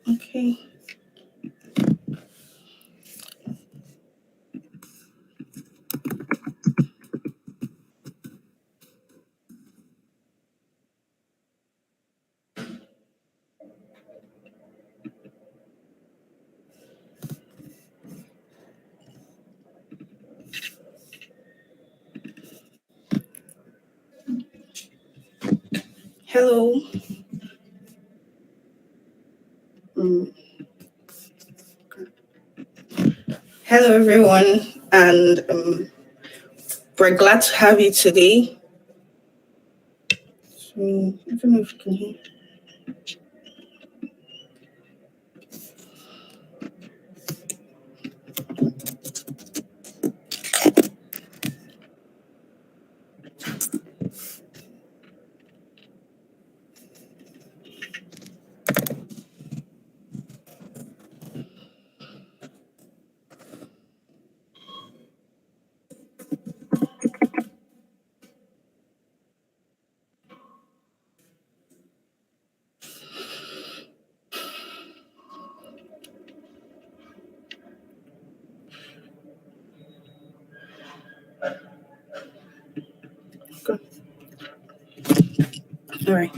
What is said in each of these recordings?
Okay. Hello. Mm. Hello, everyone, and we're glad to have you today. So, I don't know if you can hear. Good. All right.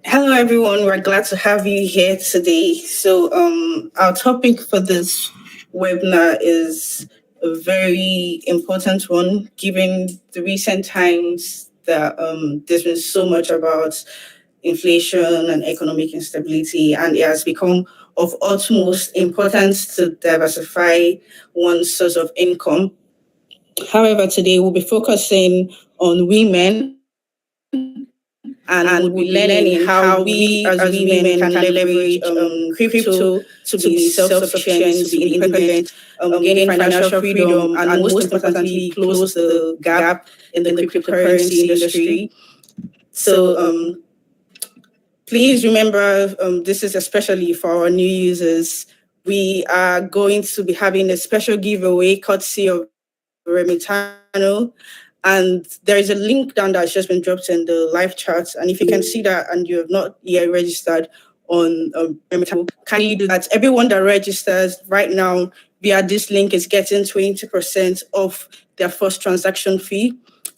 Hello, everyone. We're glad to have you here today. So, our topic for this webinar is a very important one, given the recent times that there's been so much about inflation and economic instability, and it has become of utmost importance to diversify one's source of income. However, today we'll be focusing on women, and we'll be learning how we as women can leverage crypto to be self-sufficient, to be independent, gain financial freedom, and most importantly, close the gap in the cryptocurrency industry. So please remember, this is especially for our new users. We are going to be having a special giveaway courtesy of Remitano. And there is a link down that's just been dropped in the live chat. And if you can see that and you have not yet registered on Remitano, can you do that? Everyone that registers right now via this link is getting 20% off their first transaction fee.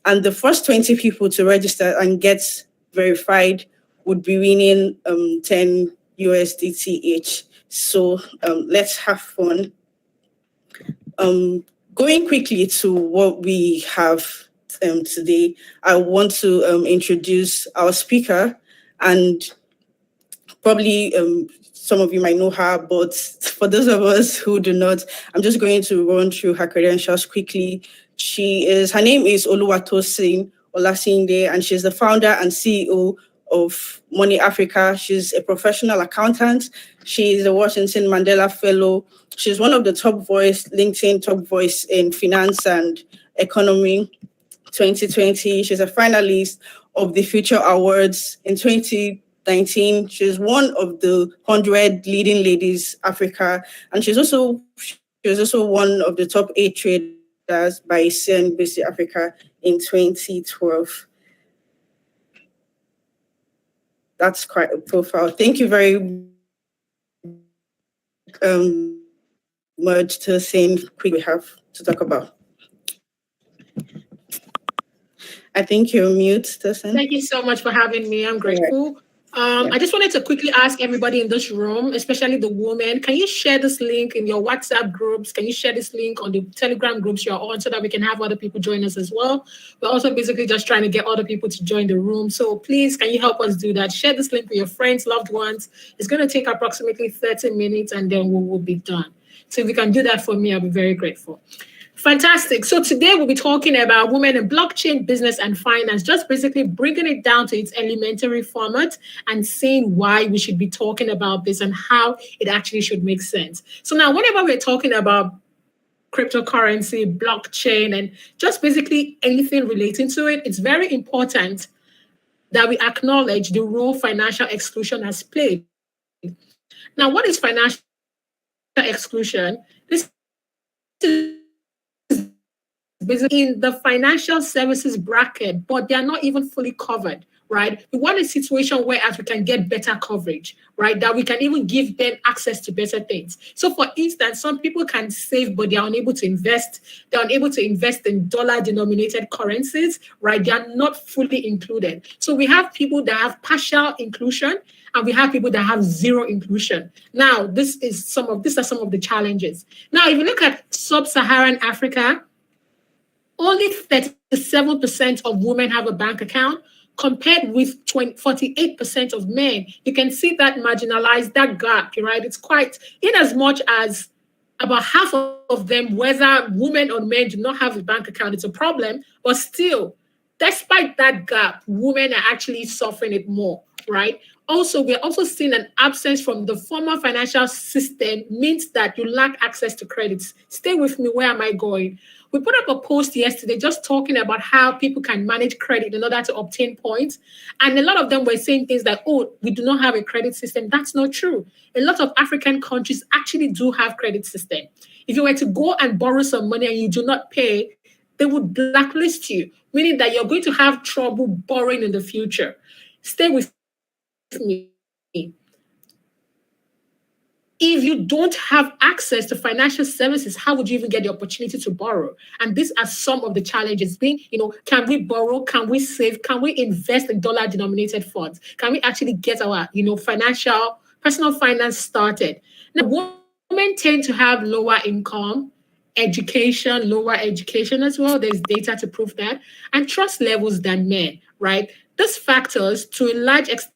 And the first 20 people to register and get verified would be winning 10 USDT each. So let's have fun. Going quickly to what we have today, I want to introduce our speaker, and probably some of you might know her, but for those of us who do not, I'm just going to run through her credentials quickly. Her name is Oluwatosin Olasinde, and she's the founder and CEO of Money Africa. She's a professional accountant. She's a Washington Mandela Fellow. She's one of the LinkedIn top voice in finance and economy 2020. She's a finalist of the Future Awards in 2019. She's one of the 100 leading ladies Africa, and she's also one of the top 8 traders by CNBC Africa in 2012. That's quite a profile. Thank you very much to saying quick we have to talk about. I think you're mute, Tosin. Thank you so much for having me. I'm grateful. I just wanted to quickly ask everybody in this room, especially the women, can you share this link in your WhatsApp groups? Can you share this link on the Telegram groups you're on so that we can have other people join us as well? We're also basically just trying to get other people to join the room. So please, can you help us do that? Share this link with your friends, loved ones. It's going to take approximately 30 minutes and then we will be done. So if you can do that for me, I'll be very grateful. Fantastic. So today we'll be talking about women in blockchain, business, and finance, just basically bringing it down to its elementary format and seeing why we should be talking about this and how it actually should make sense. So now, whenever we're talking about cryptocurrency, blockchain, and just basically anything relating to it, it's very important that we acknowledge the role financial exclusion has played. Now, what is financial exclusion? This is in the financial services bracket, but they are not even fully covered, right? We want a situation where as we can get better coverage, right? That we can even give them access to better things. So for instance, some people can save, but they're unable to invest. They're unable to invest in dollar-denominated currencies, right? They are not fully included. So we have people that have partial inclusion, and we have people that have zero inclusion. Now, these are some of the challenges. Now, if you look at sub-Saharan Africa, only 37% of women have a bank account compared with 48% of men. You can see that marginalized, that gap, right? It's quite, in as much as about half of them, whether women or men, do not have a bank account, it's a problem. But still, despite that gap, women are actually suffering it more, right? Also, we're also seeing an absence from the formal financial system means that you lack access to credits. Stay with me. Where am I going? We put up a post yesterday just talking about how people can manage credit in order to obtain points. And a lot of them were saying things like, oh, we do not have a credit system. That's not true. A lot of African countries actually do have credit system. If you were to go and borrow some money and you do not pay, they would blacklist you, meaning that you're going to have trouble borrowing in the future. Stay with me. If you don't have access to financial services, how would you even get the opportunity to borrow? And these are some of the challenges being, can we borrow? Can we save? Can we invest in dollar-denominated funds? Can we actually get our, personal finance started? Now, women tend to have lower income, lower education as well. There's data to prove that, and trust levels than men, right? These factors, to a large extent,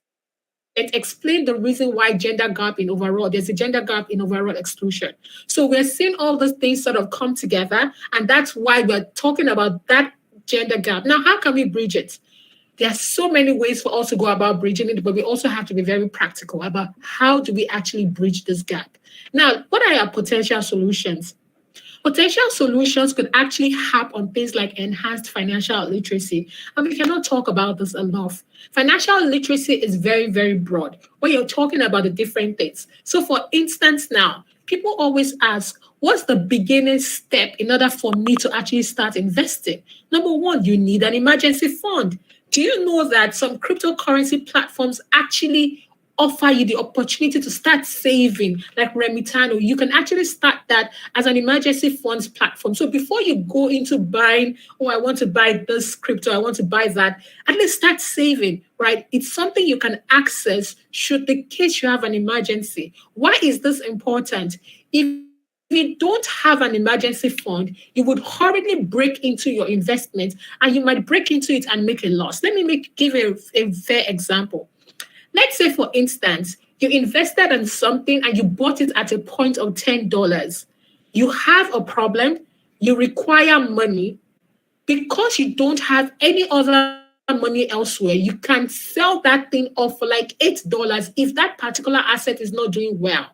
explain the reason why there's a gender gap in overall exclusion. So we're seeing all these things sort of come together, and that's why we're talking about that gender gap. Now, how can we bridge it? There are so many ways for us to go about bridging it, but we also have to be very practical about how do we actually bridge this gap. Now, what are our potential solutions? Potential solutions could actually harp on things like enhanced financial literacy. And we cannot talk about this enough. Financial literacy is very, very broad when you're talking about the different things. So for instance, now, people always ask, what's the beginning step in order for me to actually start investing? Number one, you need an emergency fund. Do you know that some cryptocurrency platforms actually offer you the opportunity to start saving, like Remitano? You can actually start that as an emergency funds platform. So before you go into buying, oh, I want to buy this crypto, I want to buy that, at least start saving, right? It's something you can access should the case you have an emergency. Why is this important? If you don't have an emergency fund, you would hurriedly break into your investment and you might break into it and make a loss. Let me give a fair example. Let's say, for instance, you invested in something and you bought it at a point of $10. You have a problem, you require money. Because you don't have any other money elsewhere, you can sell that thing off for like $8 if that particular asset is not doing well.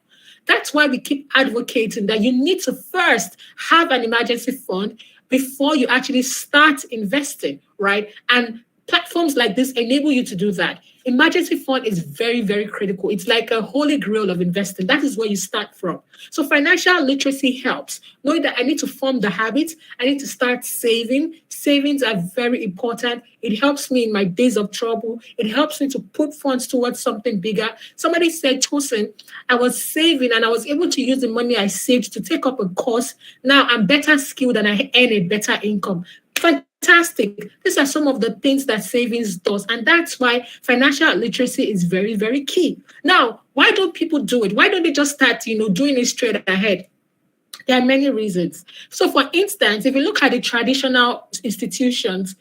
That's why we keep advocating that you need to first have an emergency fund before you actually start investing, right? And platforms like this enable you to do that. Emergency fund is very, very critical. It's like a holy grail of investing. That is where you start from. So financial literacy helps. Knowing that I need to form the habit, I need to start saving. Savings are very important. It helps me in my days of trouble. It helps me to put funds towards something bigger. Somebody said, Tosin, I was saving and I was able to use the money I saved to take up a course. Now I'm better skilled and I earn a better income. Fantastic. These are some of the things that savings does. And that's why financial literacy is very, very key. Now, why don't people do it? Why don't they just start, doing it straight ahead? There are many reasons. So for instance, if you look at the traditional institutions,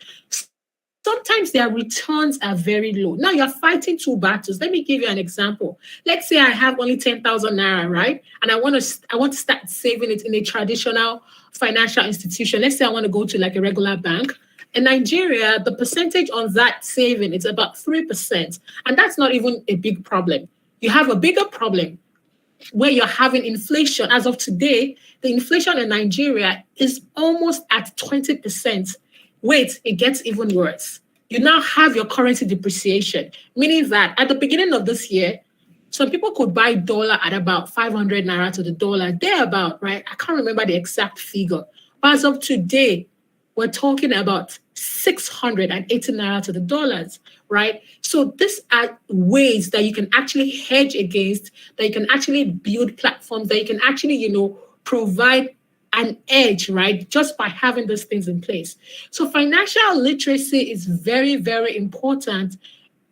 sometimes their returns are very low. Now you're fighting two battles. Let me give you an example. Let's say I have only 10,000 naira, right? And I want to start saving it in a traditional financial institution. Let's say I want to go to like a regular bank. In Nigeria, the percentage on that saving is about 3%. And that's not even a big problem. You have a bigger problem where you're having inflation. As of today, the inflation in Nigeria is almost at 20%. Wait, it gets even worse. You now have your currency depreciation, meaning that at the beginning of this year, some people could buy dollar at about 500 naira to the dollar, thereabout, right? I can't remember the exact figure. But as of today, we're talking about 680 naira to the dollars, right? So these are ways that you can actually hedge against, that you can actually build platforms, that you can actually, provide an edge, right? Just by having those things in place. So financial literacy is very, very important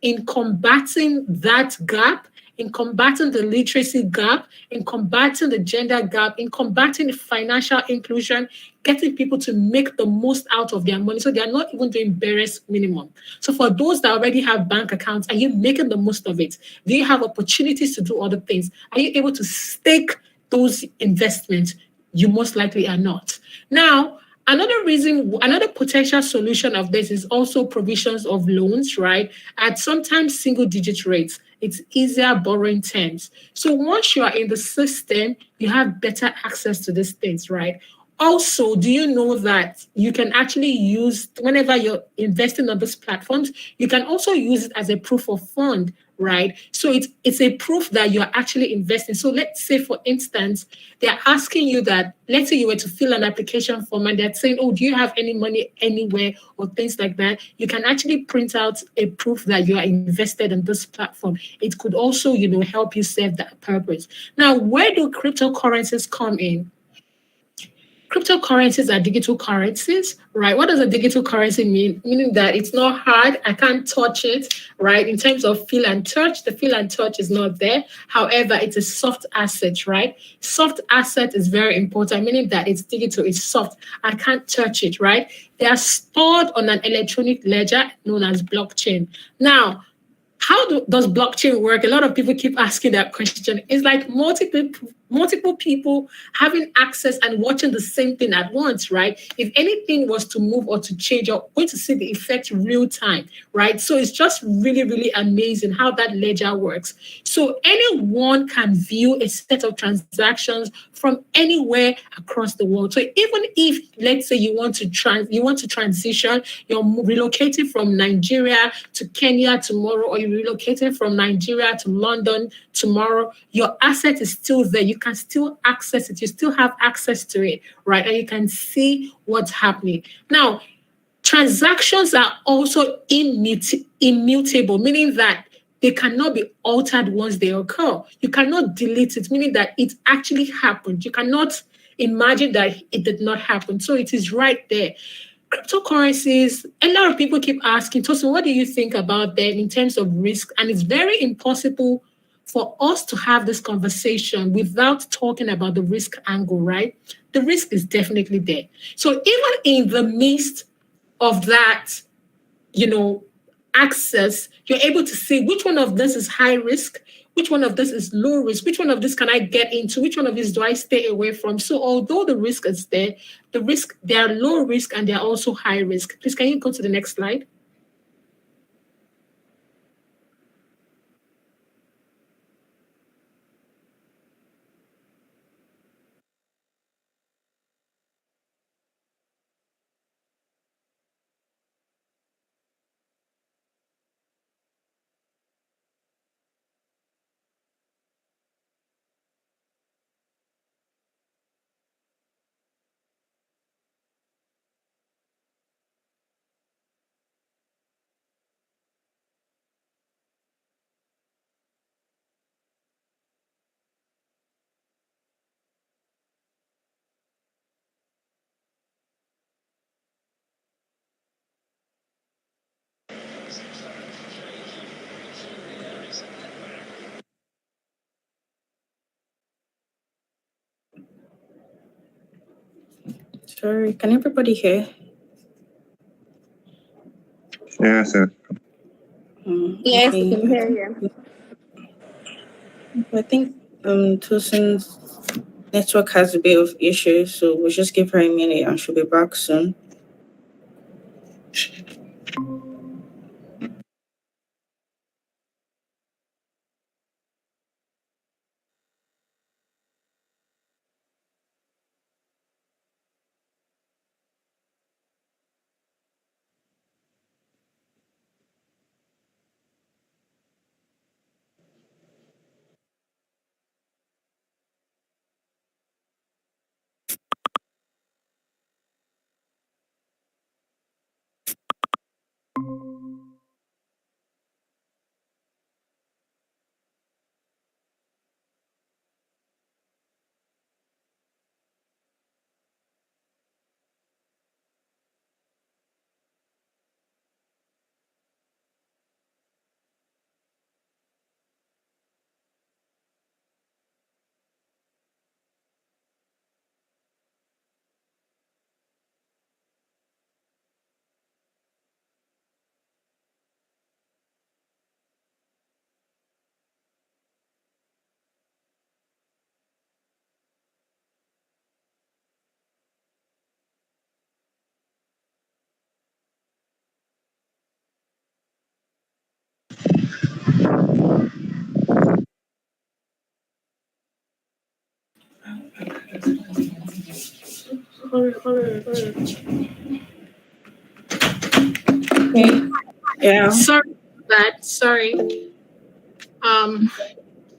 in combating that gap, in combating the literacy gap, in combating the gender gap, in combating financial inclusion, getting people to make the most out of their money. So they are not even doing barest minimum. So for those that already have bank accounts, are you making the most of it? Do you have opportunities to do other things? Are you able to stake those investments? You most likely are not. Now, another potential solution of this is also provisions of loans, right? At sometimes single digit rates. It's easier borrowing terms. So once you are in the system, you have better access to these things, right? Also, do you know that you can actually use, whenever you're investing on these platforms, you can also use it as a proof of fund, right? So it's a proof that you're actually investing. So let's say, for instance, they're asking you that, let's say you were to fill an application form and they're saying, oh, do you have any money anywhere or things like that? You can actually print out a proof that you are invested in this platform. It could also, help you serve that purpose. Now, where do cryptocurrencies come in? Cryptocurrencies are digital currencies, right? What does a digital currency mean? Meaning that it's not hard, I can't touch it, right? In terms of feel and touch, the feel and touch is not there. However, it's a soft asset, right? Soft asset is very important, meaning that it's digital, it's soft. I can't touch it, right? They are stored on an electronic ledger known as blockchain. Now, how does blockchain work? A lot of people keep asking that question. It's like multiple people having access and watching the same thing at once, right? If anything was to move or to change, you're going to see the effect real time, right? So it's just really, really amazing how that ledger works. So anyone can view a set of transactions from anywhere across the world. So even if, let's say, you want to transition, you're relocating from Nigeria to Kenya tomorrow, or you're relocating from Nigeria to London tomorrow, your asset is still there. You can still access it. You still have access to it, right? And you can see what's happening. Now, transactions are also immutable, meaning that they cannot be altered once they occur. You cannot delete it, meaning that it actually happened. You cannot imagine that it did not happen. So it is right there. Cryptocurrencies, a lot of people keep asking, Tosin, what do you think about them in terms of risk? And it's very impossible for us to have this conversation without talking about the risk angle, right? The risk is definitely there. So even in the midst of that, access, you're able to see which one of this is high risk, which one of this is low risk, which one of this can I get into, which one of these do I stay away from. So although the risk is there, they are low risk and they're also high risk. Please, can you go to the next slide? Sorry, can everybody hear? Yes, yes. Yes, we can hear you. I think Tosin's network has a bit of issues, so we'll just give her a minute and she'll be back soon. Okay. Yeah. Sorry about that. Sorry. The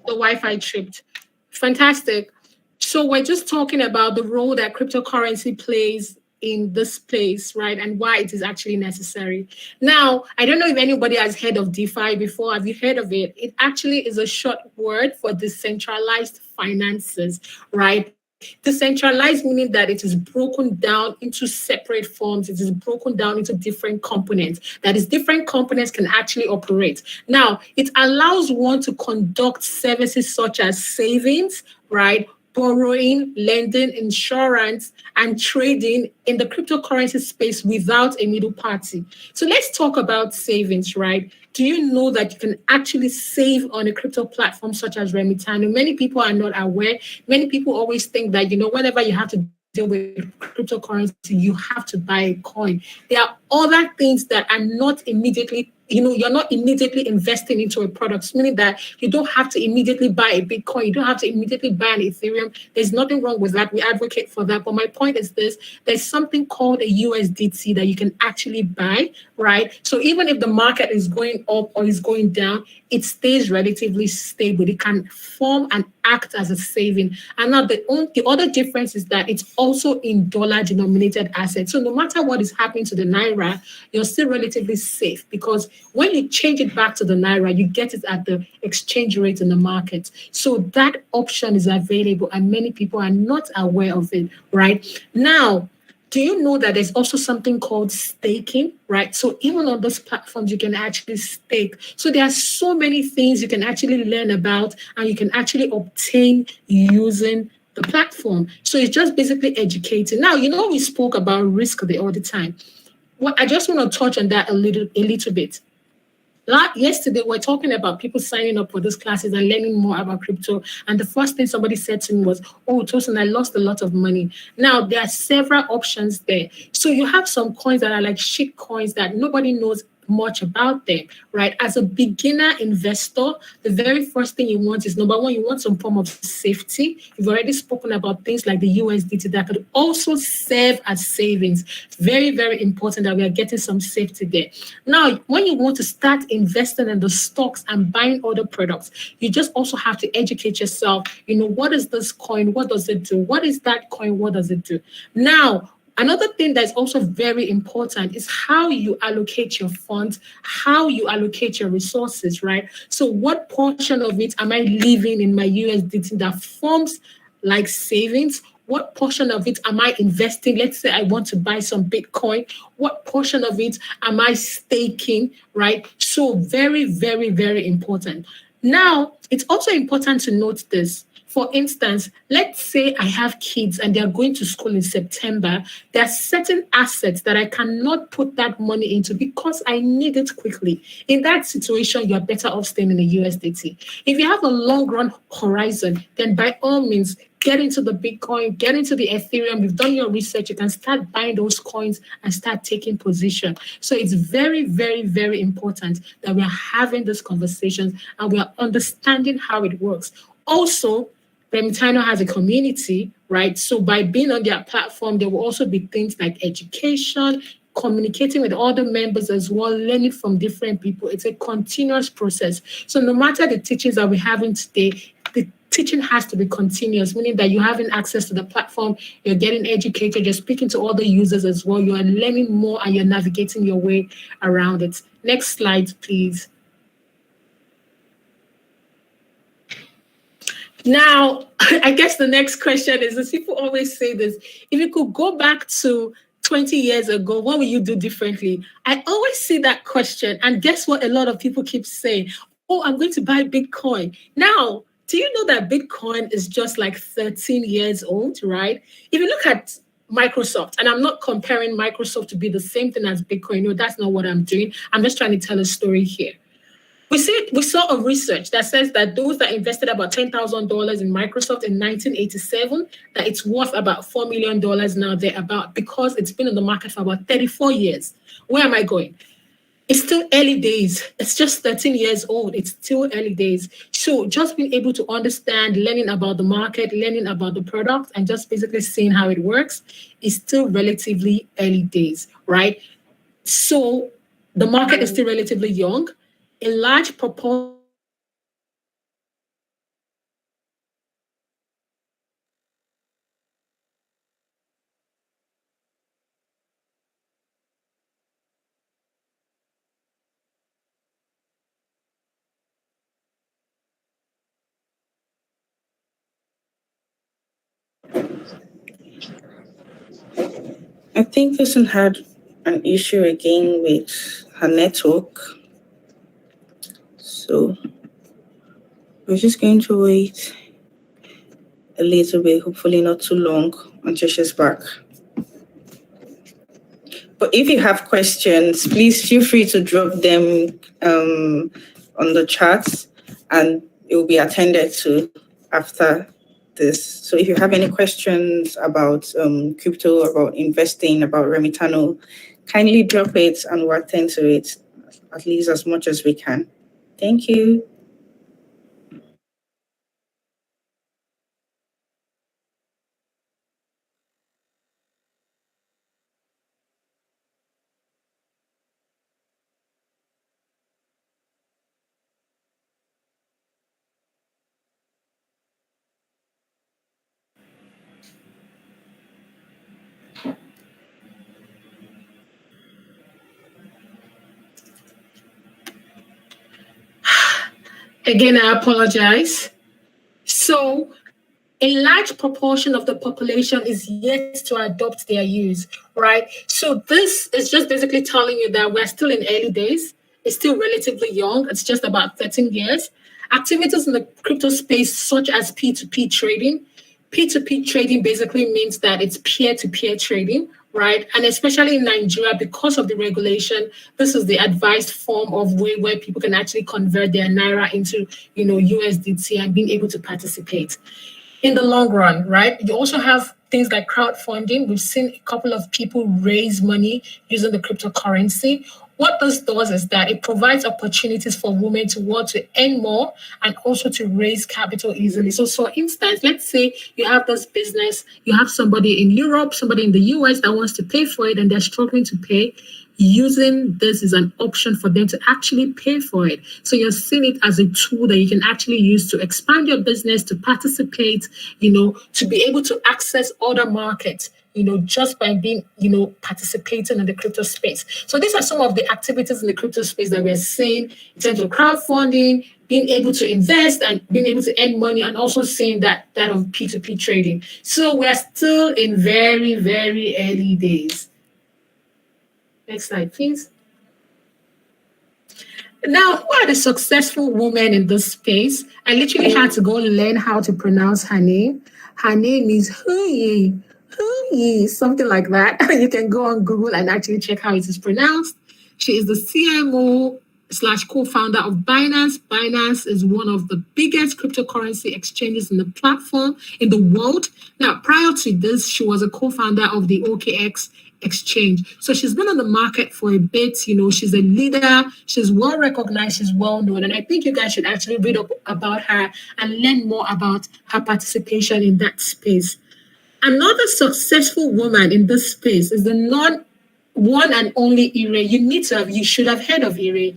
Wi-Fi tripped. Fantastic. So we're just talking about the role that cryptocurrency plays in this place, right? And why it is actually necessary. Now, I don't know if anybody has heard of DeFi before. Have you heard of it? It actually is a short word for decentralized finances, right? Decentralized meaning that it is broken down into separate forms. It is broken down into different components. That is, different components can actually operate. Now, it allows one to conduct services such as savings, right? Borrowing, lending, insurance, and trading in the cryptocurrency space without a middle party. So let's talk about savings, right? Do you know that you can actually save on a crypto platform such as Remitano? Many people are not aware. Many people always think that, whenever you have to deal with cryptocurrency, you have to buy a coin. There are other things that are not immediately, you're not immediately investing into a product, meaning that you don't have to immediately buy a Bitcoin. You don't have to immediately buy an Ethereum. There's nothing wrong with that. We advocate for that. But my point is this: there's something called a USDT that you can actually buy, right? So even if the market is going up or is going down, it stays relatively stable. It can form and act as a saving. And now the other difference is that it's also in dollar-denominated assets. So no matter what is happening to the Naira, you're still relatively safe, because when you change it back to the Naira, you get it at the exchange rate in the market. So that option is available, and many people are not aware of it, right? Now, do you know that there's also something called staking, right? So even on those platforms, you can actually stake. So there are so many things you can actually learn about and you can actually obtain using the platform. So it's just basically educating. Now, we spoke about risk all the time. Well, I just want to touch on that a little bit. Yesterday, we're talking about people signing up for these classes and learning more about crypto. And the first thing somebody said to me was, "Oh, Tosin, I lost a lot of money." Now, there are several options there. So you have some coins that are like shit coins that nobody knows much about them, right? As a beginner investor, the very first thing you want is, number one, you want some form of safety. You've already spoken about things like the USDT that could also serve as savings. Very, very important that we are getting some safety there. Now, when you want to start investing in the stocks and buying other products, you just also have to educate yourself. What is this coin? What does it do? What is that coin? What does it do? Now, another thing that's also very important is how you allocate your funds, how you allocate your resources, right? So what portion of it am I leaving in my USDT that forms like savings? What portion of it am I investing? Let's say I want to buy some Bitcoin. What portion of it am I staking, right? So very, very, very important. Now, it's also important to note this. For instance, let's say I have kids and they're going to school in September. There are certain assets that I cannot put that money into because I need it quickly. In that situation, you're better off staying in the USDT. If you have a long run horizon, then by all means, get into the Bitcoin, get into the Ethereum. You've done your research. You can start buying those coins and start taking position. So it's very, very, very important that we are having these conversations and we are understanding how it works. Also, Remitano has a community, right? So by being on their platform, there will also be things like education, communicating with other members as well, learning from different people. It's a continuous process. So no matter the teachings that we're having today, the teaching has to be continuous, meaning that you're having access to the platform, you're getting educated, you're speaking to other users as well, you are learning more and you're navigating your way around it. Next slide, please. Now, I guess the next question is, as people always say this, if you could go back to 20 years ago, what would you do differently? I always see that question. And guess what a lot of people keep saying? Oh, I'm going to buy Bitcoin. Now, do you know that Bitcoin is just like 13 years old, right? If you look at Microsoft, and I'm not comparing Microsoft to be the same thing as Bitcoin. No, that's not what I'm doing. I'm just trying to tell a story here. We saw a research that says that those that invested about $10,000 in Microsoft in 1987, that it's worth about $4 million now thereabout because it's been on the market for about 34 years. Where am I going? It's still early days. It's just 13 years old. It's still early days. So just being able to understand, learning about the market, learning about the product, and just basically seeing how it works is still relatively early days, right? So the market is still relatively young. A large proportion I think person had an issue again with her network. So we're just going to wait a little bit, hopefully not too long, until she's back. But if you have questions, please feel free to drop them on the chat and it will be attended to after this. So if you have any questions about crypto, about investing, about Remitano, kindly drop it and we'll attend to it at least as much as we can. Thank you. Again, I apologize. So a large proportion of the population is yet to adopt their use, right? So this is just basically telling you that we're still in early days. It's still relatively young. It's just about 13 years. Activities in the crypto space, such as P2P trading. P2P trading basically means that it's peer-to-peer trading, right? And especially in Nigeria, because of the regulation, this is the advised form of way where people can actually convert their Naira into, USDT and being able to participate. In the long run, right? You also have things like crowdfunding. We've seen a couple of people raise money using the cryptocurrency. What this does is that it provides opportunities for women to want to earn more and also to raise capital easily. So for instance, let's say you have this business, you have somebody in Europe, somebody in the US that wants to pay for it and they're struggling to pay. Using this is an option for them to actually pay for it. So you're seeing it as a tool that you can actually use to expand your business, to participate, to be able to access other markets, just by being, participating in the crypto space. So these are some of the activities in the crypto space that we're seeing in terms of crowdfunding, being able to invest and being able to earn money, and also seeing that of P2P trading. So we're still in very, very early days. Next slide, please. Now, who are the successful women in this space? I literally had to go learn how to pronounce her name. Her name is Huyi, something like that. You can go on Google and actually check how it is pronounced. She is the CMO slash co-founder of Binance. Binance is one of the biggest cryptocurrency exchanges in the platform in the world. Now, prior to this, she was a co-founder of the OKX exchange. So she's been on the market for a bit. You know, she's a leader. She's well recognized. She's well known. And I think you guys should actually read up about her and learn more about her participation in that space. Another successful woman in this space is the one and only Ire. You should have heard of Ire.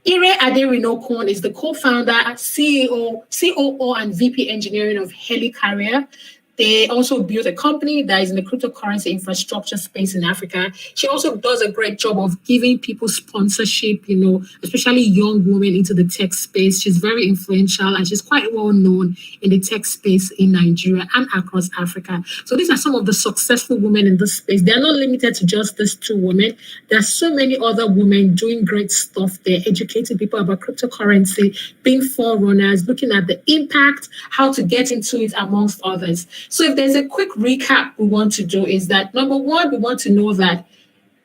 Ire Aderinokun is the co-founder, CEO, COO, and VP engineering of Helicarrier. They also built a company that is in the cryptocurrency infrastructure space in Africa. She also does a great job of giving people sponsorship, you know, especially young women into the tech space. She's very influential and she's quite well known in the tech space in Nigeria and across Africa. So these are some of the successful women in this space. They're not limited to just these two women. There are so many other women doing great stuff. They're educating people about cryptocurrency, being forerunners, looking at the impact, how to get into it, amongst others. So if there's a quick recap we want to do is that, number one, we want to know that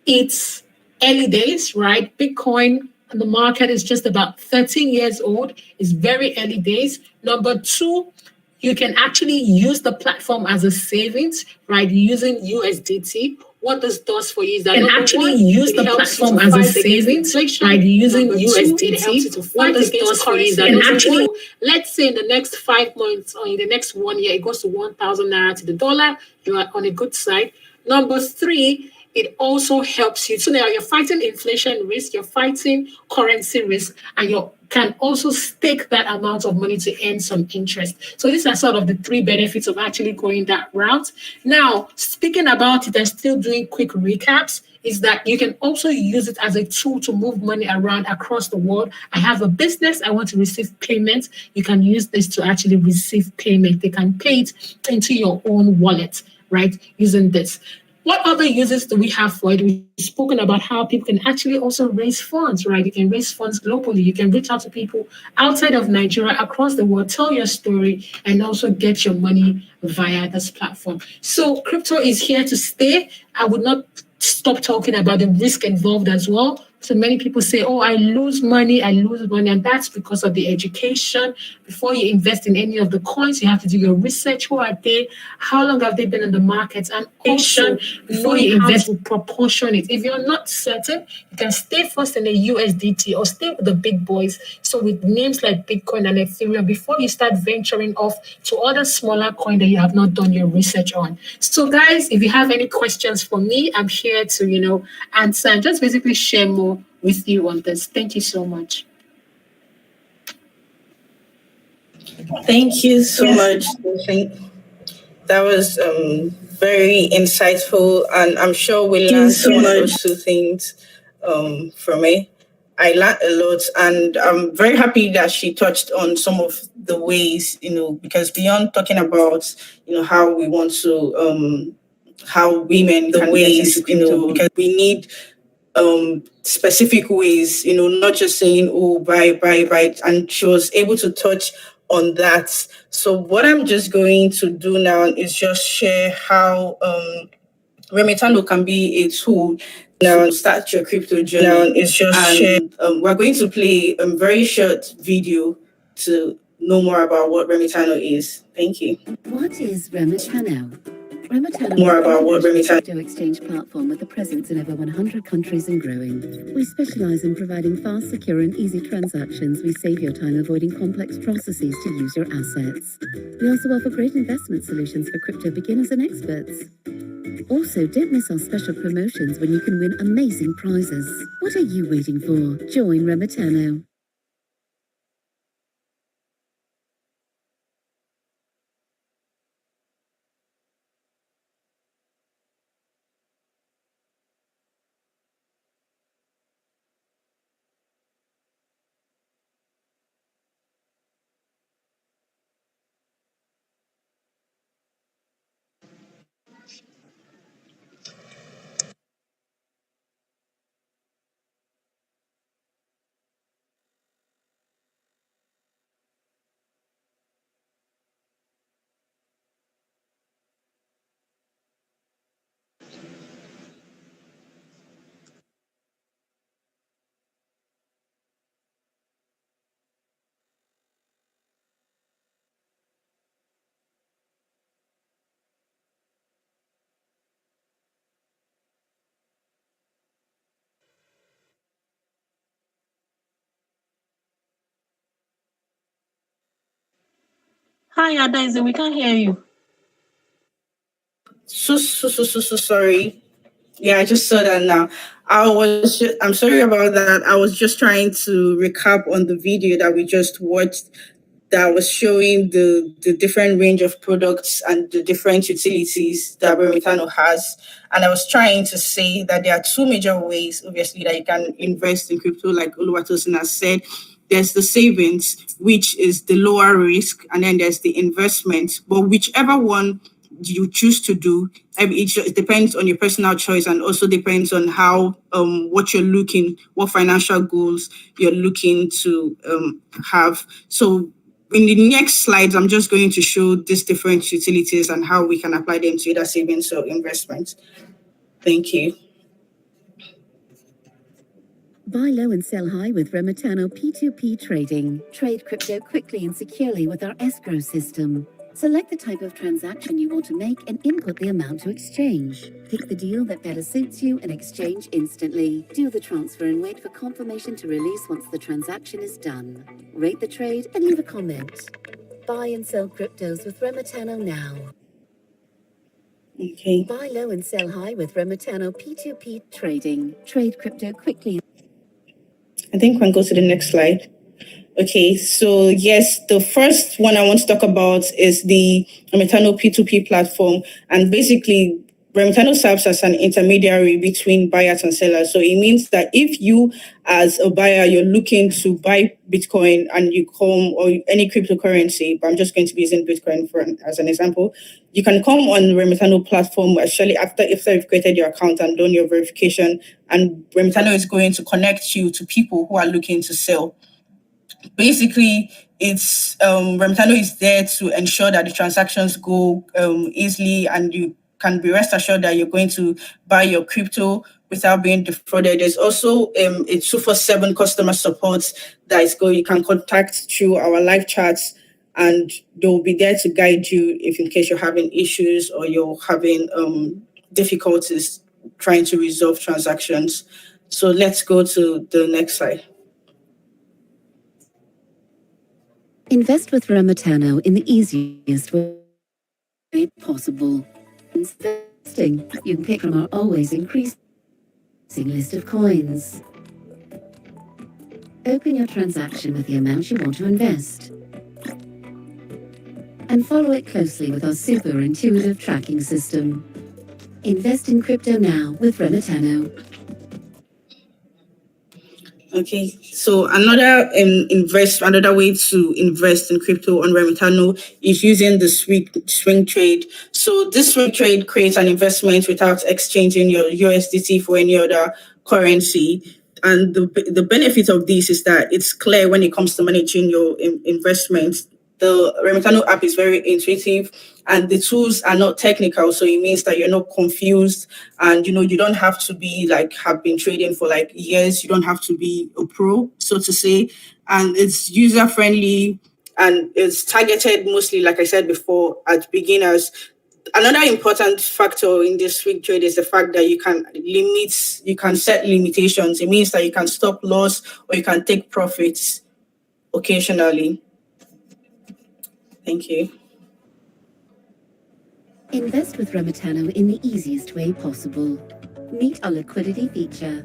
it's early days, right? Bitcoin on the market is just about 13 years old. It's very early days. Number two, you can actually use the platform as a savings, right? Using USDT. What this does for you is that you can actually use the platform as a savings, right? Using USDT. What this does for you is that actually, let's say in the next 5 months or in the next 1 year, it goes to 1,000 naira to the dollar. You are on a good side. Number three, it also helps you. So now you're fighting inflation risk, you're fighting currency risk, and you can also stake that amount of money to earn some interest. So these are sort of the three benefits of actually going that route. Now, speaking about it and still doing quick recaps, is that you can also use it as a tool to move money around across the world. I have a business, I want to receive payments. You can use this to actually receive payment. They can pay it into your own wallet, right? Using this. What other uses do we have for it? We've spoken about how people can actually also raise funds, right? You can raise funds globally. You can reach out to people outside of Nigeria, across the world, tell your story, and also get your money via this platform. So crypto is here to stay. I would not stop talking about the risk involved as well. So many people say, oh, I lose money. And that's because of the education. Before you invest in any of the coins, you have to do your research. Who are they? How long have they been in the market? And also, before you invest, to proportion it. If you're not certain, you can stay first in a USDT or stay with the big boys. So with names like Bitcoin and Ethereum, before you start venturing off to other smaller coins that you have not done your research on. So guys, if you have any questions for me, I'm here to, answer and just basically share more with you on this. Thank you so much. Thank you so much. That was very insightful, and I'm sure we learned one or two things from it. I learned a lot, and I'm very happy that she touched on some of the ways, because beyond talking about, how we want to, how women the ways, because we need specific ways, not just saying, oh, buy, and she was able to touch on that. So what I'm just going to do now is just share how Remitano can be a tool to start your crypto journey. We're going to play a very short video to know more about what Remitano is. Thank you. What is Remitano? Remitano More about what Remitano crypto exchange platform with a presence in over 100 countries and growing. We specialize in providing fast, secure, and easy transactions. We save your time avoiding complex processes to use your assets. We also offer great investment solutions for crypto beginners and experts. Also, don't miss our special promotions when you can win amazing prizes. What are you waiting for? Join Remitano. Hi, Adaise, we can't hear you. So sorry. Yeah, I just saw that now. I'm sorry about that. I was just trying to recap on the video that we just watched that was showing the different range of products and the different utilities that Remitano has. And I was trying to say that there are two major ways, obviously, that you can invest in crypto, like Oluwatosin has said. There's the savings, which is the lower risk, and then there's the investment. But whichever one you choose to do, it depends on your personal choice, and also depends on how what financial goals you're looking to have. So in the next slides, I'm just going to show these different utilities and how we can apply them to either savings or investments. Thank you. Buy low and sell high with Remitano P2P trading. Trade crypto quickly and securely with our escrow system. Select the type of transaction you want to make and input the amount to exchange. Pick the deal that better suits you and exchange instantly. Do the transfer and wait for confirmation to release once the transaction is done. Rate the trade and leave a comment. Buy and sell cryptos with Remitano now. Okay. Buy low and sell high with Remitano P2P trading. Trade crypto quickly. I think we can go to the next slide. Okay, so yes, the first one I want to talk about is the Remitano P2P platform. And basically, Remitano serves as an intermediary between buyers and sellers. So it means that if you, as a buyer, you're looking to buy Bitcoin and you come, or any cryptocurrency, but I'm just going to be using Bitcoin as an example, you can come on Remitano platform actually after you've created your account and done your verification, and Remitano is going to connect you to people who are looking to sell. Basically, it's Remitano is there to ensure that the transactions go easily, and you can be rest assured that you're going to buy your crypto without being defrauded. There's also a 24/7 customer support that you can contact through our live chats, and they'll be there to guide you if in case you're having issues or you're having difficulties trying to resolve transactions. So let's go to the next slide. Invest with Remitano in the easiest way possible. Investing, you can pick from our always increasing list of coins. Open your transaction with the amount you want to invest, and follow it closely with our super intuitive tracking system. Invest in crypto now with Remitano. Okay, so another way to invest in crypto on Remitano is using the swing trade. So this swing trade creates an investment without exchanging your USDT for any other currency. And the benefit of this is that it's clear when it comes to managing your investments. The Remitano app is very intuitive, and the tools are not technical, so it means that you're not confused, and you don't have to be have been trading for years. You don't have to be a pro, so to say, and it's user friendly, and it's targeted mostly, like I said before, at beginners. Another important factor in this swing trade is the fact that you can set limitations. It means that you can stop loss or you can take profits occasionally. Thank you. Invest with Remitano in the easiest way possible. Meet our liquidity feature.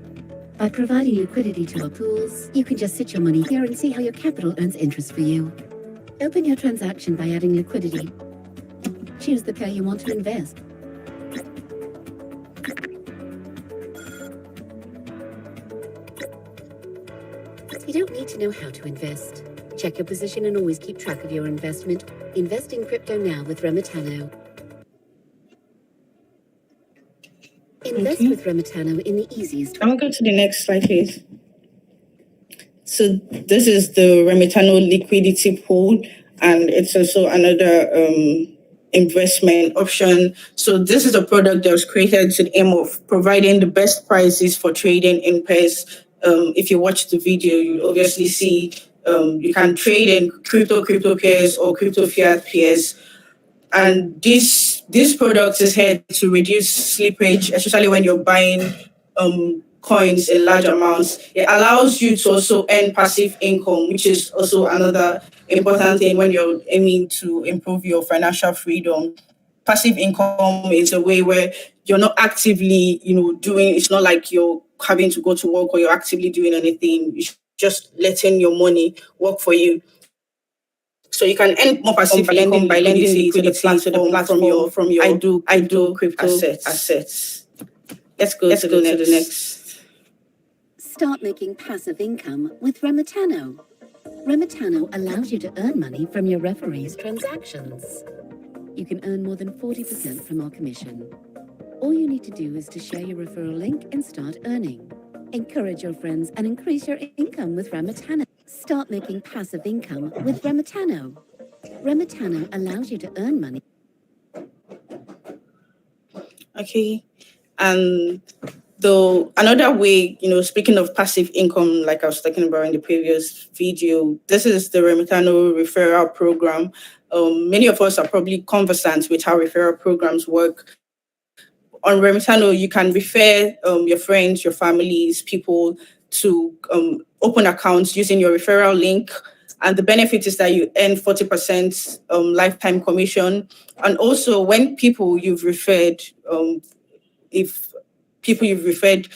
By providing liquidity to our pools, you can just sit your money here and see how your capital earns interest for you. Open your transaction by adding liquidity. Choose the pair you want to invest. You don't need to know how to invest. Check your position and always keep track of your investment. Invest in crypto now with Remitano. Invest with Remitano in the easiest way. I'm going to go to the next slide, please. So this is the Remitano liquidity pool, and it's also another investment option. So this is a product that was created to the aim of providing the best prices for trading in pairs. If you watch the video, you obviously see you can trade in crypto pairs or crypto fiat pairs. And this product is here to reduce slippage, especially when you're buying coins in large amounts, it allows you to also earn passive income, which is also another important thing when you're aiming to improve your financial freedom. Passive income is a way where you're not actively, doing, it's not like you're having to go to work or you're actively doing anything. You're just letting your money work for you. So you can earn more passive income by lending liquidity to the platform from your I do crypto assets. Let's go to the next. Start making passive income with Remitano. Remitano allows you to earn money from your referees' transactions. You can earn more than 40% from our commission. All you need to do is to share your referral link and start earning. Encourage your friends and increase your income with Remitano. Start making passive income with Remitano. Remitano allows you to earn money. Okay. And another way, speaking of passive income, like I was talking about in the previous video, this is the Remitano referral program. Many of us are probably conversant with how referral programs work. On Remitano, you can refer your friends, your families, people to open accounts using your referral link. And the benefit is that you earn 40% lifetime commission. And also, when people you've referred, if people you've referred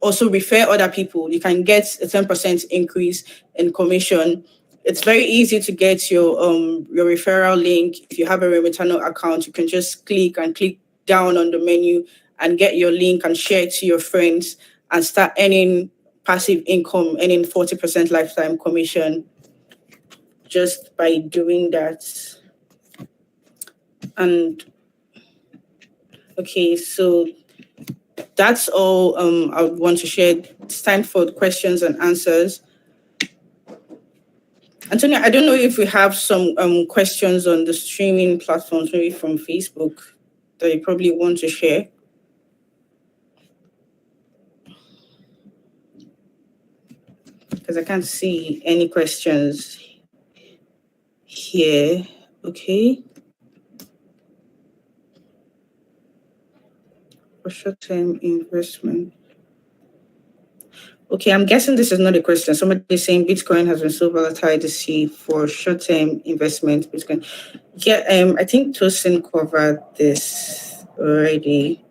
also refer other people, you can get a 10% increase in commission. It's very easy to get your referral link. If you have a Remitano account, you can just click down on the menu and get your link and share it to your friends and start earning passive income, earning 40% lifetime commission just by doing that. And okay, so that's all I would want to share. It's time for questions and answers. Antonio, I don't know if we have some questions on the streaming platforms, maybe from Facebook, that you probably want to share. Because I can't see any questions here. Okay. For short-term investment. Okay, I'm guessing this is not a question. Somebody is saying Bitcoin has been so volatile this year for short-term investment. Bitcoin. Yeah, I think Tosin covered this already.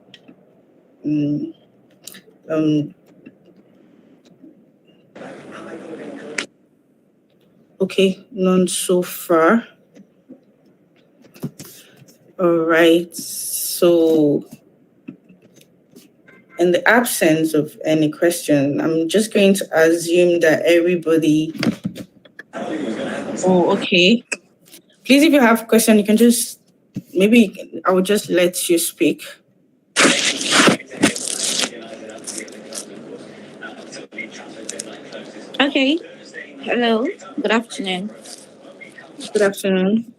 Okay, none so far. All right, so in the absence of any question, I'm just going to assume that everybody... Oh, okay. Please, if you have a question, you can just... Maybe I will just let you speak. Okay. Hello. Good afternoon. Good afternoon.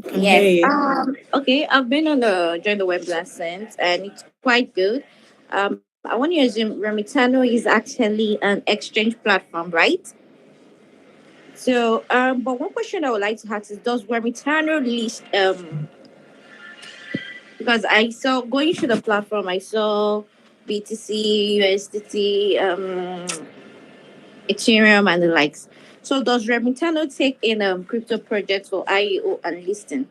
I can hear Yes. you. Okay. I've been on join the web lessons and it's quite good. I want to assume Remitano is actually an exchange platform, right? So, but one question I would like to ask is, does Remitano list because I saw going through the platform, I saw BTC, USDT, Ethereum, and the likes. So, does Remitano take in crypto projects for IEO and listing?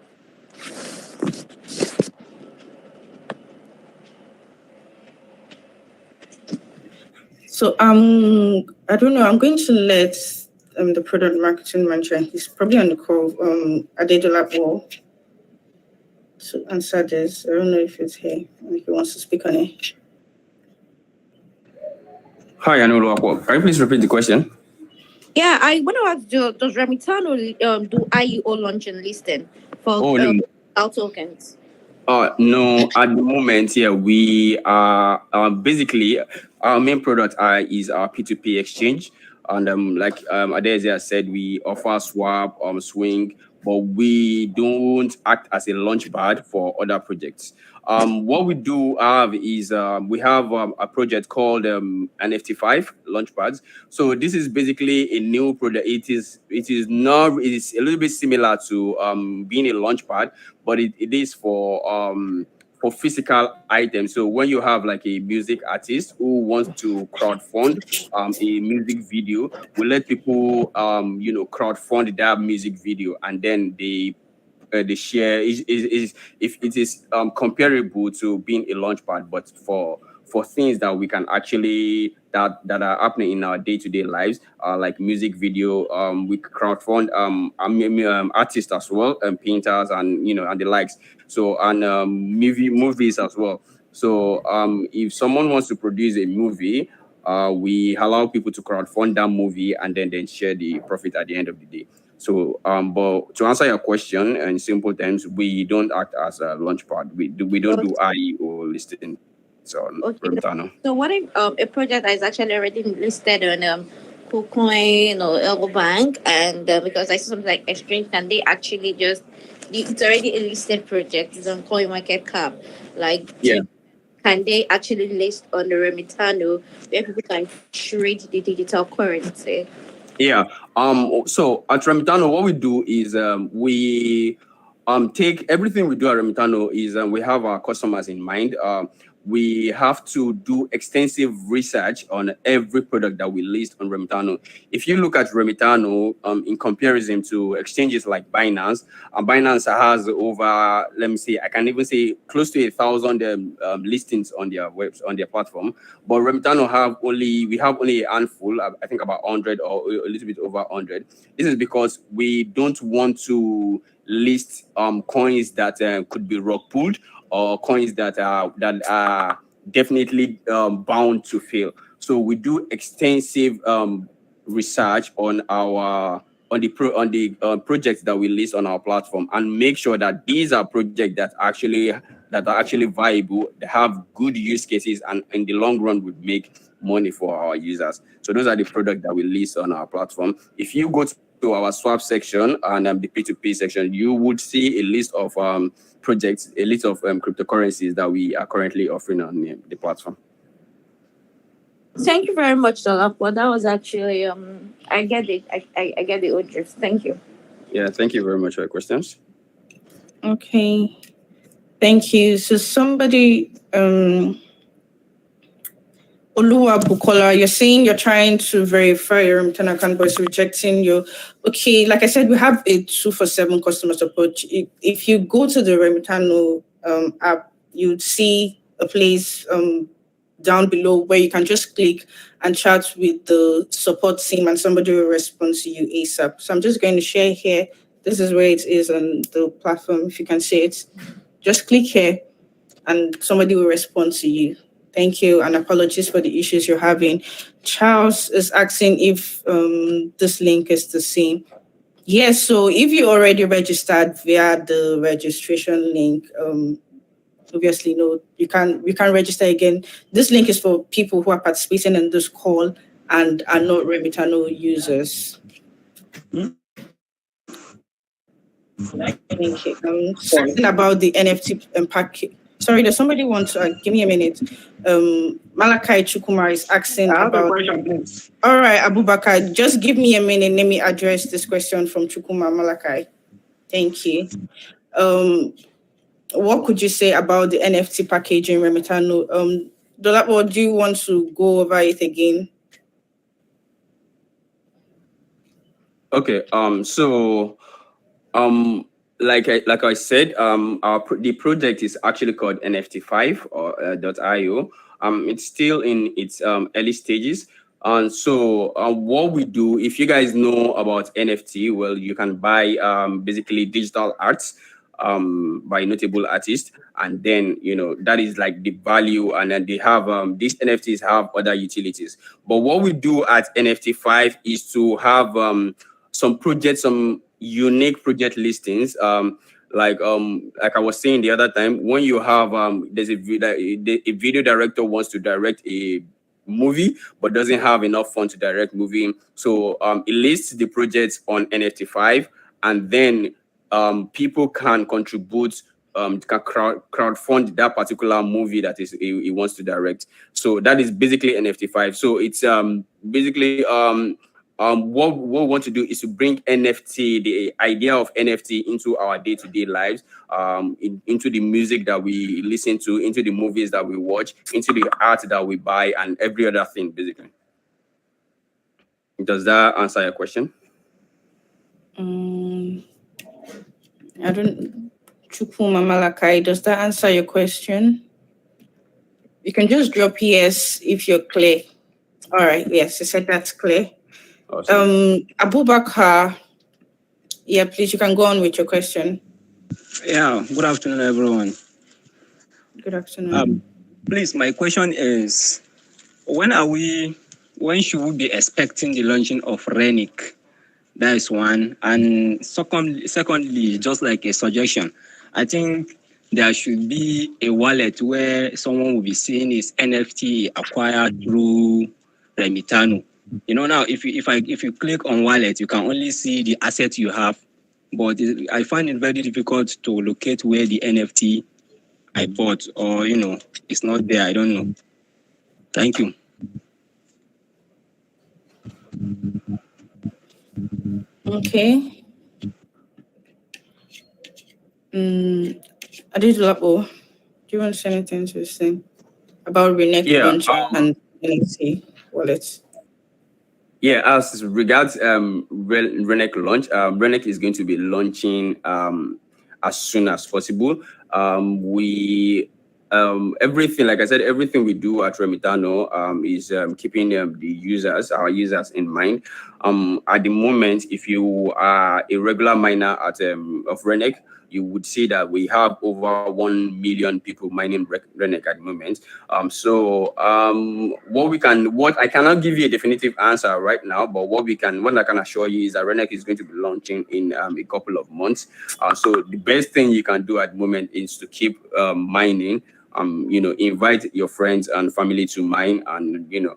So I don't know. I'm going to let the product marketing manager. He's probably on the call. Adedolapo to answer this. I don't know if it's here. If he wants to speak on it. Hi, Anolapo. Can you please repeat the question? Yeah, I want to ask, does Remitano do IEO launch and listing for our tokens? No, at the moment, yeah, we are basically our main product is our P2P exchange. And like Adezia said, we offer swap, swing, but we don't act as a launch pad for other projects. What we do have is we have a project called NFT5 Launchpads. So this is basically a new product. It is a little bit similar to being a launchpad, but it is for for physical items. So when you have like a music artist who wants to crowdfund a music video, we let people crowdfund that music video, and then the share is if it is comparable to being a launch pad, but for things that we can actually that are happening in our day-to-day lives, like music video, we crowdfund artists as well, and painters, and and the likes. So, and movies as well. So if someone wants to produce a movie, we allow people to crowdfund that movie, and then share the profit at the end of the day. So, but to answer your question in simple terms, we don't act as a launchpad. We don't do IEO listing on Remitano. So what if a project that is actually already listed on KuCoin or Elbow Bank, and because I saw something like Exchange, and they actually just it's already a listed project. It's on CoinMarketCap. Like, Yeah. can they actually list on the Remitano where people can trade the digital currency? Yeah. So at Remitano, what we do is we take everything we do at Remitano is we have our customers in mind. We have to do extensive research on every product that we list on Remitano. If you look at Remitano in comparison to exchanges like Binance, Binance has over, let me say, I can even say close to 1,000 listings on their on their platform. But Remitano we have only a handful, I think about 100 or a little bit over 100. This is because we don't want to list coins that could be rug pulled, or coins that are definitely bound to fail. So we do extensive research on the projects that we list on our platform, and make sure that these are projects that are actually viable, that have good use cases, and in the long run would make money for our users. So those are the products that we list on our platform. If you go to our swap section and the P2P section, you would see a list of projects, a list of cryptocurrencies that we are currently offering on the platform. Thank you very much, Dolapo. That was actually I get it. I get the old drift. Thank you. Yeah, thank you very much for your questions. Okay, thank you. So somebody, Oluwa Bukola, you're saying you're trying to verify your Remitano account, but it's rejecting you. Okay, like I said, we have a 24/7 customer support. If you go to the Remitano app, you'd see a place down below where you can just click and chat with the support team, and somebody will respond to you ASAP. So I'm just going to share here. This is where it is on the platform. If you can see it, just click here and somebody will respond to you. Thank you, and apologies for the issues you're having. Charles is asking if this link is the same. Yes, so if you already registered via the registration link, obviously, no, you can register again. This link is for people who are participating in this call and are not Remitano users. Thank you. Something about the NFT package. Sorry, does somebody want to give me a minute? Malachi Chukwuma is asking I have about. a question, please. All right, Abubakar, just give me a minute. Let me address this question from Chukwuma Malachi. Thank you. What could you say about the NFT package in Remitano? Dolapo, do you want to go over it again? Okay. So, like I said, the project is actually called NFT5 or .io. It's still in its early stages. And so what we do, if you guys know about NFT, well, you can buy basically digital arts by notable artists, and then that is like the value, and then they have these NFTs have other utilities. But what we do at NFT5 is to have some unique project listings, like I was saying the other time, when you have there's a video director wants to direct a movie but doesn't have enough funds to direct movie, so it lists the projects on NFT5, and then people can contribute, can crowdfund that particular movie that is he wants to direct. So that is basically NFT5. So it's basically what we want to do is to bring NFT, the idea of NFT, into our day-to-day lives, into the music that we listen to, into the movies that we watch, into the art that we buy, and every other thing, basically. Does that answer your question? I don't. Chukuma Malakai, does that answer your question? You can just drop yes if you're clear. All right, yes, I said that's clear. Awesome. Abubakar, yeah, please, you can go on with your question. Yeah, good afternoon, everyone. Good afternoon. Please, my question is, when should we be expecting the launching of Renic? That is one. And secondly, just like a suggestion, I think there should be a wallet where someone will be seeing his NFT acquired through Remitano. Now if you click on wallet, you can only see the assets you have, but I find it very difficult to locate where the NFT I bought, or it's not there. I don't know. Thank you. Okay. Adidulapo, do you want to say anything to this thing about Renect launch and NFT wallets? Yeah, as regards Renec launch, Renec is going to be launching as soon as possible. Everything, like I said, everything we do at Remitano is keeping our users in mind. At the moment, if you are a regular miner of Renec, you would see that we have over 1 million people mining Renec at the moment. What I cannot give you a definitive answer right now, but what I can assure you is that Renec is going to be launching in a couple of months. So the best thing you can do at the moment is to keep mining. Invite your friends and family to mine, and in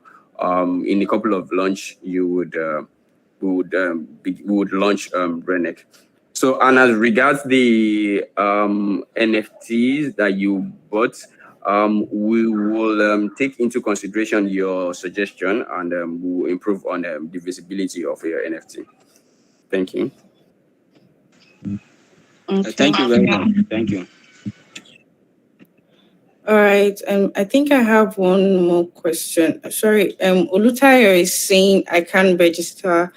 a couple of launch we would launch Renec. So, and as regards the NFTs that you bought, we will take into consideration your suggestion, and we will improve on the visibility of your NFT. Thank you. Okay. Thank you very much. Thank you. All right. I think I have one more question. Sorry. Olutayo is saying I can't register.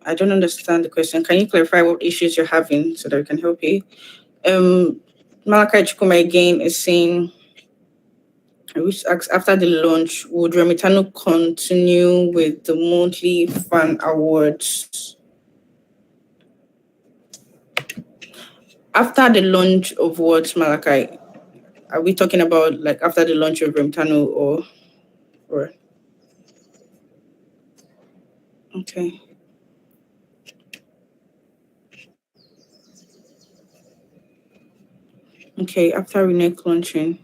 I don't understand the question. Can you clarify what issues you're having so that we can help you? Malachi Chukuma again is saying, which asks, after the launch, would Remitano continue with the monthly fan awards? After the launch of what, Malachi? Are we talking about like after the launch of Remitano or? Okay. Okay, after Renec launching.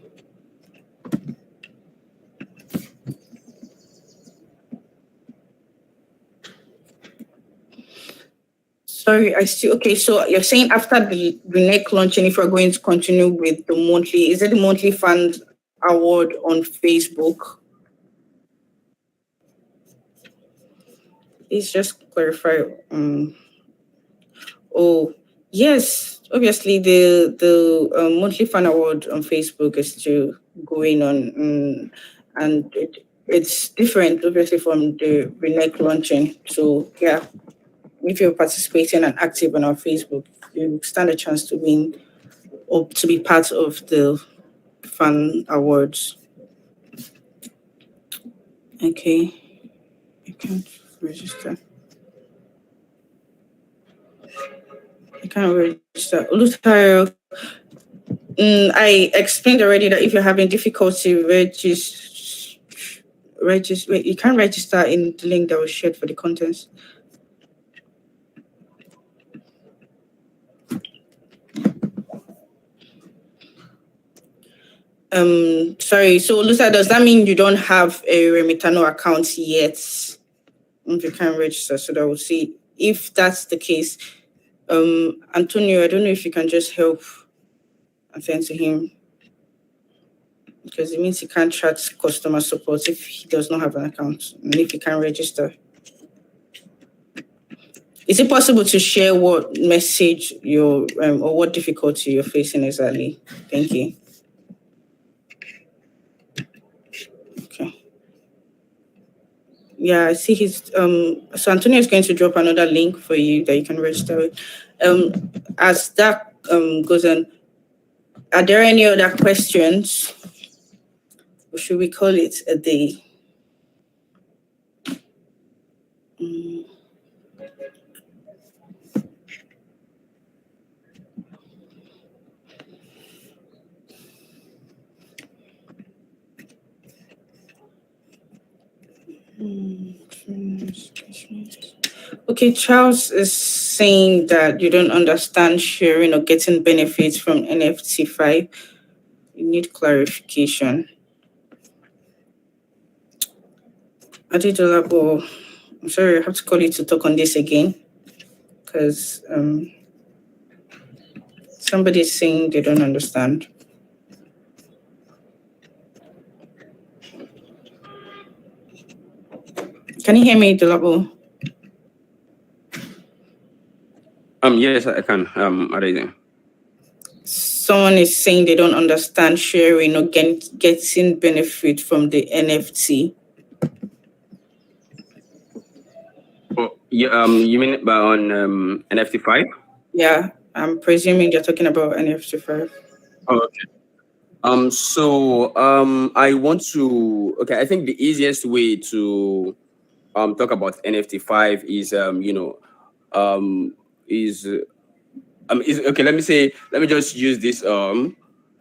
Sorry, okay, so you're saying after the Renec launching, if we're going to continue with the monthly, is it the monthly fund award on Facebook? Please just clarify. Oh, yes, obviously the monthly fan award on Facebook is still going on, and it's different, obviously, from the Renec launching. So yeah, if you're participating and active on our Facebook, you stand a chance to win or to be part of the fan awards. Okay, I can't register. I can't register. Olutayo, I explained already that if you're having difficulty you can't register in the link that was shared for the contents. Sorry, so Lucia, does that mean you don't have a Remitano account yet? If you can't register, so that we'll see. If that's the case, Antonio, I don't know if you can just help attend to him, because it means he can't chat customer support if he does not have an account and if he can't register. Is it possible to share what message you're or what difficulty you're facing exactly? Thank you. Okay. Yeah, I see his so Antonio is going to drop another link for you that you can register with. As that goes on, are there any other questions? Or should we call it a day? Okay, Charles is saying that you don't understand sharing or getting benefits from NFT 5. You need clarification. Adidolabo, I'm sorry, I have to call you to talk on this again because somebody is saying they don't understand. Can you hear me, Dolabo? Yes, I can. Adede. Someone is saying they don't understand sharing or getting benefit from the NFT. Oh, yeah, you mean on NFT 5? Yeah, I'm presuming you're talking about NFT 5. Oh, okay. I want to. Okay, I think the easiest way to talk about NFT 5 is is is okay. Let me just use this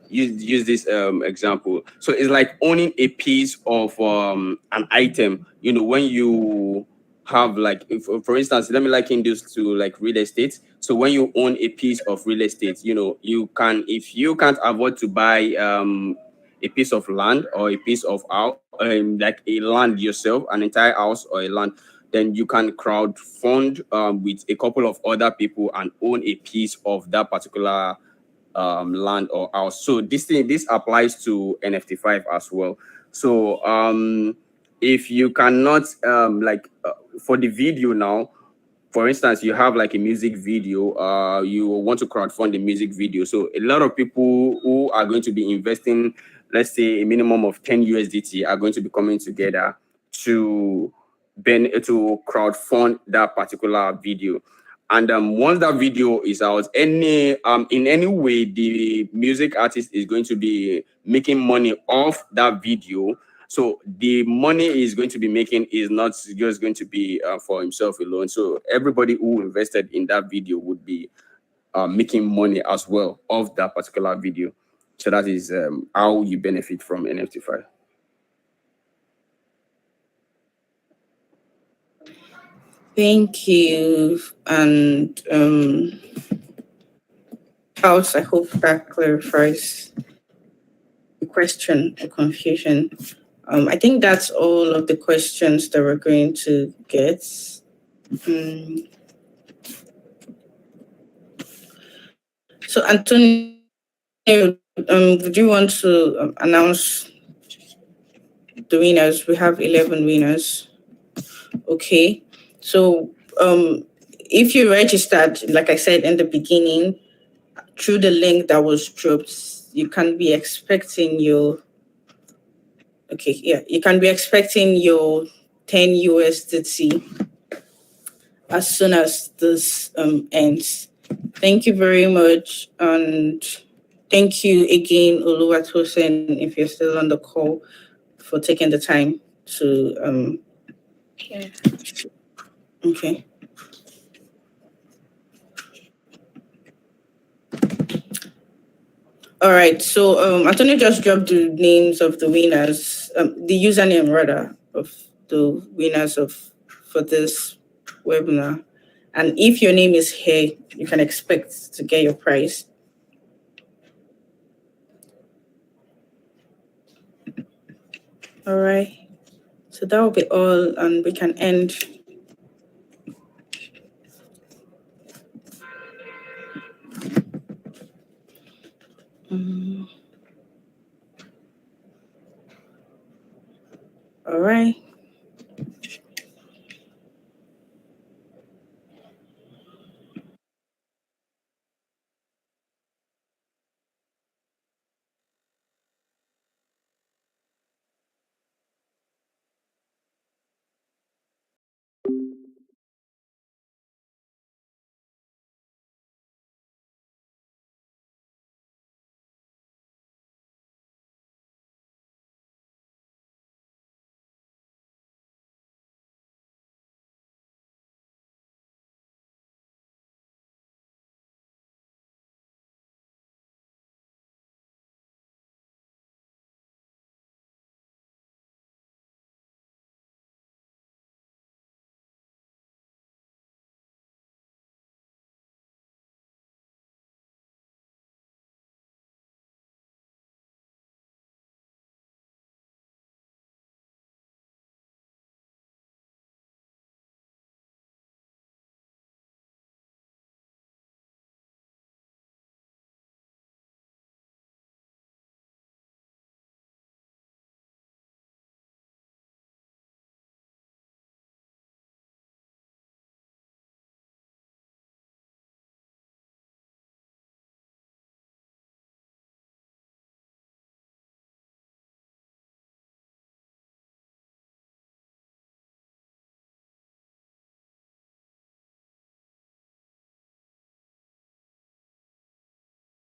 use this example. So it's like owning a piece of an item. You know, when you have like, if, for instance, let me liken this to like real estate. So when you own a piece of real estate, you know, you can, if you can't afford to buy a piece of land or a piece of house, like a land yourself, an entire house or a land, then you can crowd fund with a couple of other people and own a piece of that particular land or house. So this applies to NFT 5 as well. So if you cannot for the video now, for instance, you have like a music video, you want to crowdfund a music video. So a lot of people who are going to be investing, let's say a minimum of 10 USDT, are going to be coming together to crowdfund that particular video. And once that video is out, any in any way the music artist is going to be making money off that video. So the money is going to be making is not just going to be for himself alone. So everybody who invested in that video would be making money as well of that particular video. So that is how you benefit from NFT 5. Thank you. And House, I hope that clarifies the question or confusion. I think that's all of the questions that we're going to get. So, Antonio, would you want to announce the winners? We have 11 winners. Okay. So, if you registered, like I said in the beginning, through the link that was dropped, you can be expecting your you can be expecting your 10 USDT as soon as this ends. Thank you very much, and thank you again, Oluwatosin, if you're still on the call, for taking the time to Okay. All right. So Antonio just dropped the names of the winners, the username rather of the winners for this webinar. And if your name is here, you can expect to get your prize. All right. So that will be all, and we can end. All right.